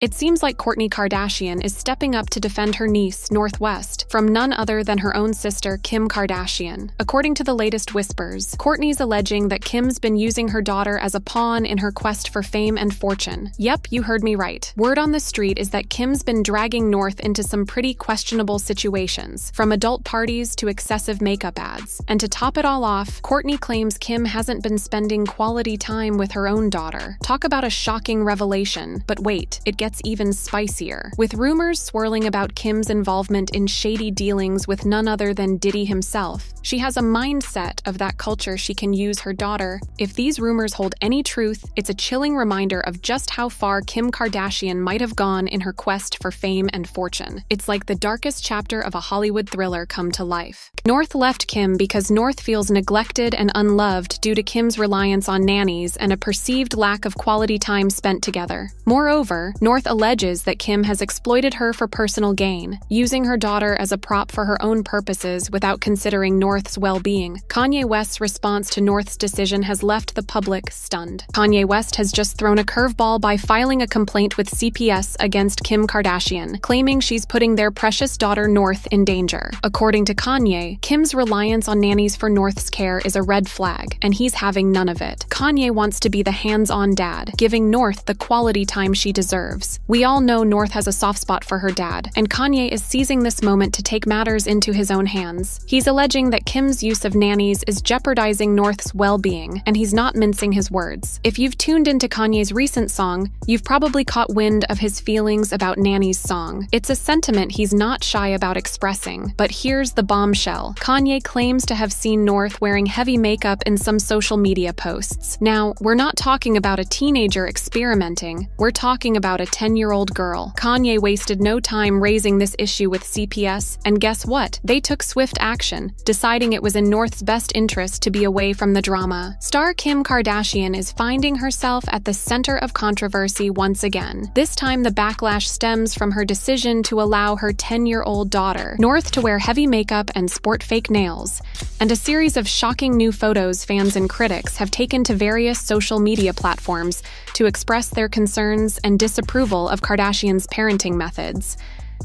It seems like Kourtney Kardashian is stepping up to defend her niece, North West, from none other than her own sister, Kim Kardashian. According to the latest whispers, Kourtney's alleging that Kim's been using her daughter as a pawn in her quest for fame and fortune. Yep, you heard me right. Word on the street is that Kim's been dragging North into some pretty questionable situations, from adult parties to excessive makeup ads. And to top it all off, Kourtney claims Kim hasn't been spending quality time with her own daughter. Talk about a shocking revelation. But wait, it gets even spicier. With rumors swirling about Kim's involvement in shady dealings with none other than Diddy himself, she has a mindset of that culture she can use her daughter. If these rumors hold any truth, it's a chilling reminder of just how far Kim Kardashian might have gone in her quest for fame and fortune. It's like the darkest chapter of a Hollywood thriller come to life. North left Kim because North feels neglected and unloved due to Kim's reliance on nannies and a perceived lack of quality time spent together. Moreover, North alleges that Kim has exploited her for personal gain, using her daughter as a prop for her own purposes without considering North's well-being. Kanye West's response to North's decision has left the public stunned. Kanye West has just thrown a curveball by filing a complaint with CPS against Kim Kardashian, claiming she's putting their precious daughter North in danger. According to Kanye, Kim's reliance on nannies for North's care is a red flag, and he's having none of it. Kanye wants to be the hands-on dad, giving North the quality time she deserves. We all know North has a soft spot for her dad, and Kanye is seizing this moment to take matters into his own hands. He's alleging that Kim's use of nannies is jeopardizing North's well-being, and he's not mincing his words. If you've tuned into Kanye's recent song, you've probably caught wind of his feelings about Nanny's song. It's a sentiment he's not shy about expressing, but here's the bombshell. Kanye claims to have seen North wearing heavy makeup in some social media posts. Now, we're not talking about a teenager experimenting, we're talking about a 10-year-old girl. Kanye wasted no time raising this issue with CPS, and guess what? They took swift action, deciding it was in North's best interest to be away from the drama. Star Kim Kardashian is finding herself at the center of controversy once again. This time the backlash stems from her decision to allow her 10-year-old daughter, North, to wear heavy makeup and sport fake nails, and a series of shocking new photos fans and critics have taken to various social media platforms to express their concerns and disapproval of Kardashian's parenting methods.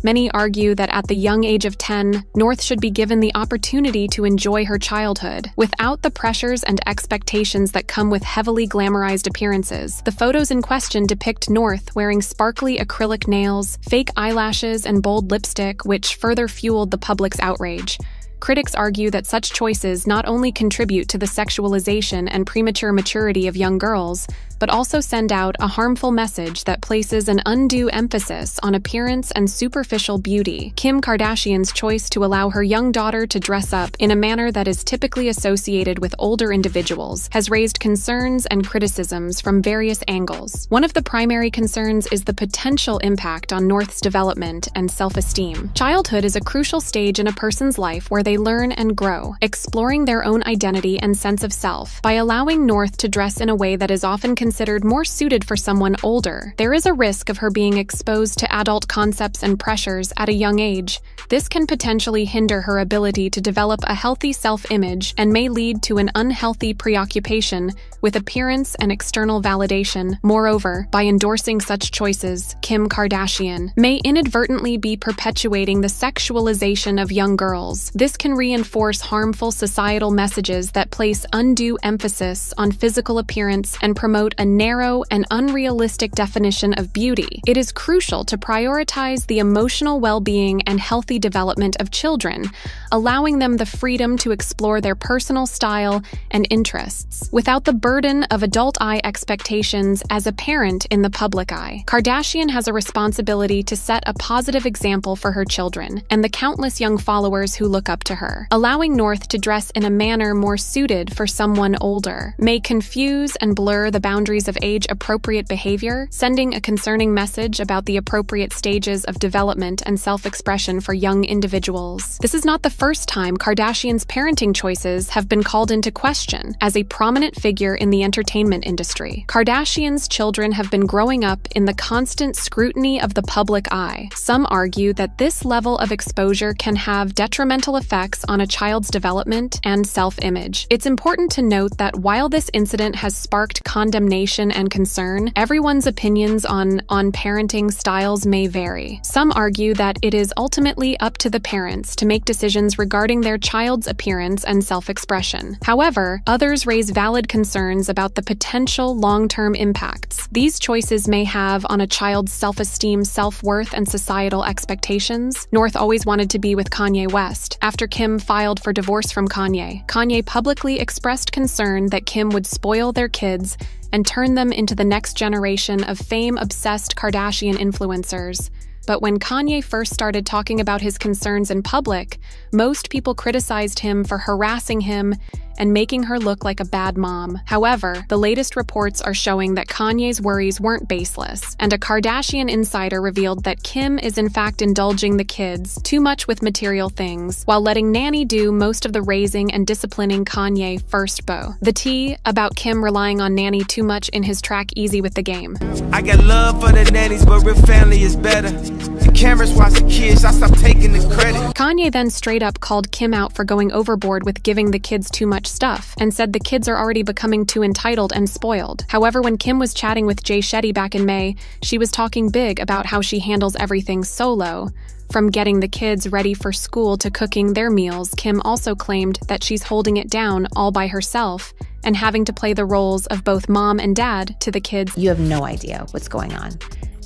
Many argue that at the young age of 10, North should be given the opportunity to enjoy her childhood, without the pressures and expectations that come with heavily glamorized appearances. The photos in question depict North wearing sparkly acrylic nails, fake eyelashes, and bold lipstick, which further fueled the public's outrage. Critics argue that such choices not only contribute to the sexualization and premature maturity of young girls, but also send out a harmful message that places an undue emphasis on appearance and superficial beauty. Kim Kardashian's choice to allow her young daughter to dress up in a manner that is typically associated with older individuals has raised concerns and criticisms from various angles. One of the primary concerns is the potential impact on North's development and self-esteem. Childhood is a crucial stage in a person's life where they learn and grow, exploring their own identity and sense of self. By allowing North to dress in a way that is often considered more suited for someone older, there is a risk of her being exposed to adult concepts and pressures at a young age. This can potentially hinder her ability to develop a healthy self-image and may lead to an unhealthy preoccupation with appearance and external validation. Moreover, by endorsing such choices, Kim Kardashian may inadvertently be perpetuating the sexualization of young girls. This can reinforce harmful societal messages that place undue emphasis on physical appearance and promote a narrow and unrealistic definition of beauty. It is crucial to prioritize the emotional well-being and healthy development of children, allowing them the freedom to explore their personal style and interests, without the burden of adult eye expectations as a parent in the public eye. Kardashian has a responsibility to set a positive example for her children and the countless young followers who look up to her. Allowing North to dress in a manner more suited for someone older may confuse and blur the boundaries of age-appropriate behavior, sending a concerning message about the appropriate stages of development and self-expression for young individuals. This is not the first time Kardashian's parenting choices have been called into question. As a prominent figure in the entertainment industry, Kardashian's children have been growing up in the constant scrutiny of the public eye. Some argue that this level of exposure can have detrimental effects on a child's development and self-image. It's important to note that while this incident has sparked condemnation determination and concern, everyone's opinions on parenting styles may vary. Some argue that it is ultimately up to the parents to make decisions regarding their child's appearance and self-expression. However, others raise valid concerns about the potential long-term impacts these choices may have on a child's self-esteem, self-worth, and societal expectations. North always wanted to be with Kanye West. After Kim filed for divorce from Kanye, Kanye publicly expressed concern that Kim would spoil their kids and turn them into the next generation of fame-obsessed Kardashian influencers. But when Kanye first started talking about his concerns in public, most people criticized him for harassing him and making her look like a bad mom. However, the latest reports are showing that Kanye's worries weren't baseless, and a Kardashian insider revealed that Kim is in fact indulging the kids too much with material things, while letting Nanny do most of the raising and disciplining Kanye first beau. The tea about Kim relying on Nanny too much in his track Easy with the Game. I got love for the nannies, but real family is better. The cameras watch the kids, I stop taking the credit. Kanye then straight up called Kim out for going overboard with giving the kids too much stuff, and said the kids are already becoming too entitled and spoiled. However, when Kim was chatting with Jay Shetty back in May, she was talking big about how she handles everything solo. From getting the kids ready for school to cooking their meals, Kim also claimed that she's holding it down all by herself and having to play the roles of both mom and dad to the kids. You have no idea what's going on.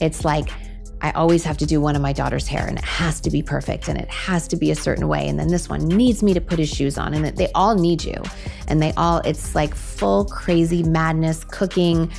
It's like, I always have to do one of my daughter's hair, and it has to be perfect, and it has to be a certain way, and then this one needs me to put his shoes on, and they all need you. And it's like full crazy madness, cooking,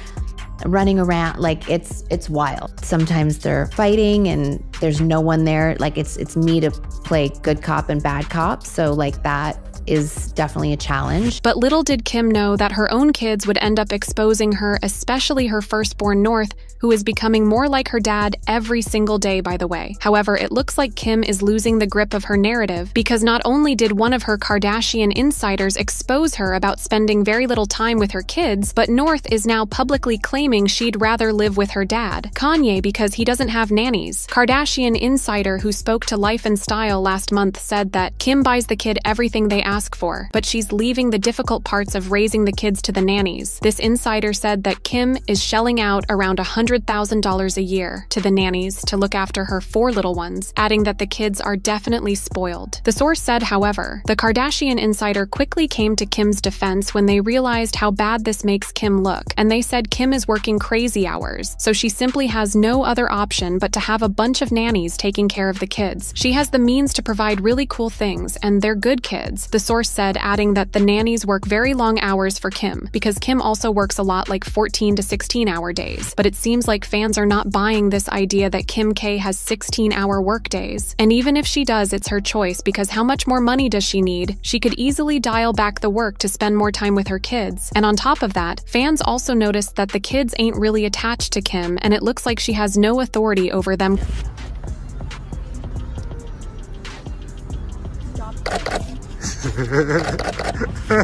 running around, like it's wild. Sometimes they're fighting and there's no one there. Like it's me to play good cop and bad cop, so like that is definitely a challenge. But little did Kim know that her own kids would end up exposing her, especially her firstborn North, who is becoming more like her dad every single day, by the way. However, it looks like Kim is losing the grip of her narrative, because not only did one of her Kardashian insiders expose her about spending very little time with her kids, but North is now publicly claiming she'd rather live with her dad, Kanye, because he doesn't have nannies. Kardashian insider who spoke to Life and Style last month said that Kim buys the kid everything they ask for, but she's leaving the difficult parts of raising the kids to the nannies. This insider said that Kim is shelling out around $100,000 a year to the nannies to look after her 4 little ones, adding that the kids are definitely spoiled. The source said, however, the Kardashian insider quickly came to Kim's defense when they realized how bad this makes Kim look, and they said Kim is working crazy hours, so she simply has no other option but to have a bunch of nannies taking care of the kids. She has the means to provide really cool things, and they're good kids, the source said, adding that the nannies work very long hours for Kim, because Kim also works a lot, like 14 to 16-hour days. But it seems like fans are not buying this idea that Kim K has 16-hour work days. And even if she does, it's her choice, because how much more money does she need? She could easily dial back the work to spend more time with her kids. And on top of that, fans also noticed that the kids ain't really attached to Kim, and it looks like she has no authority over them.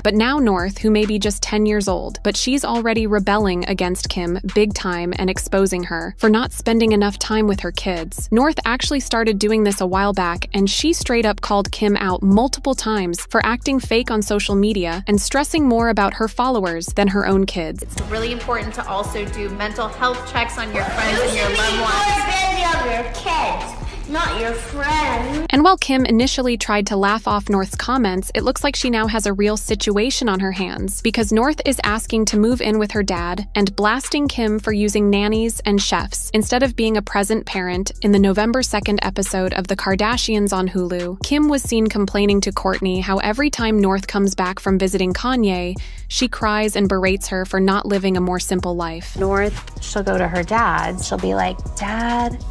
But now North, who may be just 10 years old, but she's already rebelling against Kim big time and exposing her for not spending enough time with her kids. North actually started doing this a while back, and she straight up called Kim out multiple times for acting fake on social media and stressing more about her followers than her own kids. It's really important to also do mental health checks on your friends and your loved ones. You of your kids, not your friends. And while Kim initially tried to laugh off North's comments, it looks like she now has a real situation on her hands, because North is asking to move in with her dad and blasting Kim for using nannies and chefs instead of being a present parent. In the November 2nd episode of The Kardashians on Hulu, Kim was seen complaining to Courtney how every time North comes back from visiting Kanye, she cries and berates her for not living a more simple life. North, she'll go to her dad. She'll be like, Dad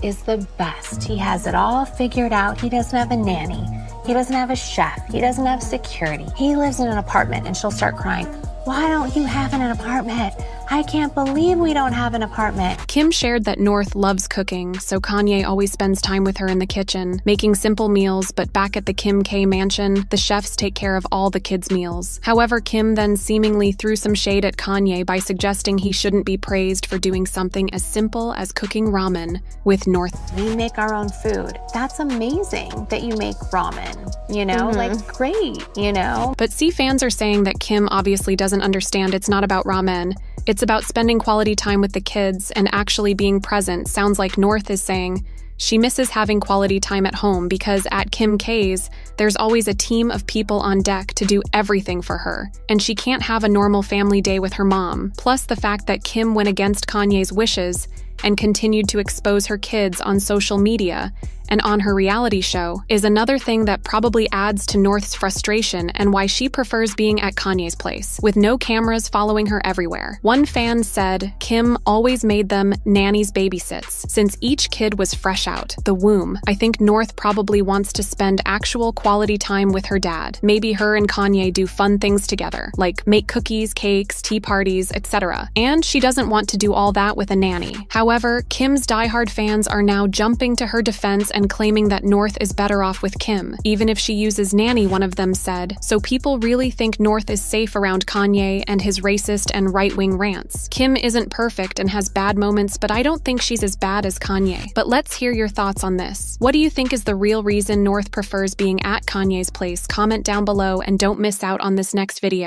is the best. He has it all figured out. He doesn't have a nanny. He doesn't have a chef. He doesn't have security. He lives in an apartment. And she'll start crying, why don't you have an apartment? I can't believe we don't have an apartment. Kim shared that North loves cooking, so Kanye always spends time with her in the kitchen, making simple meals, but back at the Kim K mansion, the chefs take care of all the kids' meals. However, Kim then seemingly threw some shade at Kanye by suggesting he shouldn't be praised for doing something as simple as cooking ramen with North. We make our own food. That's amazing that you make ramen, you know, like great, you know. But fans are saying that Kim obviously doesn't understand it's not about ramen. It's It's about spending quality time with the kids and actually being present. Sounds like North is saying she misses having quality time at home because at Kim K's, there's always a team of people on deck to do everything for her, and she can't have a normal family day with her mom. Plus the fact that Kim went against Kanye's wishes and continued to expose her kids on social media and on her reality show is another thing that probably adds to North's frustration and why she prefers being at Kanye's place, with no cameras following her everywhere. One fan said Kim always made them nannies babysits, since each kid was fresh out the womb. I think North probably wants to spend actual quality time with her dad. Maybe her and Kanye do fun things together, like make cookies, cakes, tea parties, etc. And she doesn't want to do all that with a nanny. However, Kim's diehard fans are now jumping to her defense and claiming that North is better off with Kim, even if she uses nanny, one of them said. So people really think North is safe around Kanye and his racist and right-wing rants. Kim isn't perfect and has bad moments, but I don't think she's as bad as Kanye. But let's hear your thoughts on this. What do you think is the real reason North prefers being at Kanye's place? Comment down below and don't miss out on this next video.